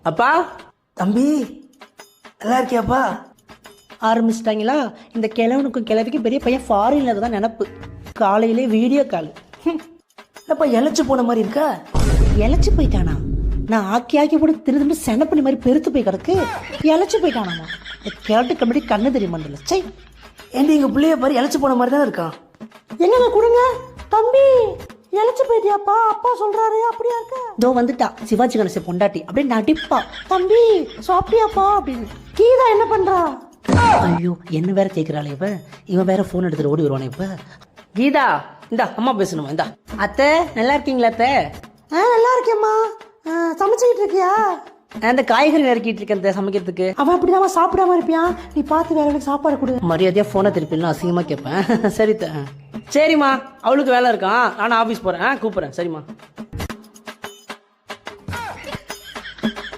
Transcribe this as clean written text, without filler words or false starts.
அப்பா தம்பி நல்லா இருக்கியாப்பா? ஆரம்பிச்சிட்டாங்களா? இந்த கிழவனுக்கும் கிழவிக்கும் பெரிய பையன் ஃபாரின்ல தான் நினப்பு. காலையிலே வீடியோ கால். அப்பா இழைச்சி போன மாதிரி இருக்கா? இழைச்சி போயிட்டானா? நான் ஆக்கி போட்டு திரும்ப செனப்பண்ணி மாதிரி பெருத்து போய் கிடக்கு. இழைச்சி போயிட்டானாமா? கேட்டு கம்பெனி கண்ணு தெரிய மாட்டல. சை, ஏன்டி எங்கள் பிள்ளைய பாரு இழைச்சி போன மாதிரி தானே இருக்கான். என்னங்க கொடுங்க தம்பி, இழைச்சி போயிட்டியாப்பா? அப்பா சொல்றாரு அப்படியா இருக்க? இதோ வந்துட்டா சிவாஜி கணேசன் பொண்டாட்டி அப்படியே நடிப்பா. தம்பி சாப்பிட்டியாப்பா அப்படின்னு. கீதா என்ன பண்றா? ஐயோ என்ன வேற கேட்கிறாளே இவன் வேற போன் எடுத்துட்டு ஓடி வருவானே இப்ப. கீதா இந்தா அம்மா பேசணுமா? இந்தா. அத்தை நல்லா இருக்கீங்களா? அத்தை நல்லா இருக்கேம்மா. சமைச்சுக்கிட்டு இருக்கியா? அந்த காய்கறி நறுக்கிட்டு இருக்கேன் சமைக்கிறதுக்கு. அவன் அப்படிதான் சாப்பிடாம இருப்பியான். நீ பார்த்து வேற எனக்கு சாப்பாடு கொடு. மரியாதையா போனை திருப்பிடலாம், அசிங்கமா கேட்பேன். சரிம்மா, அவளுக்கு வேலை இருக்கான், நானும் ஆபீஸ் போறேன், கூப்பிடுறேன். சரிம்மா.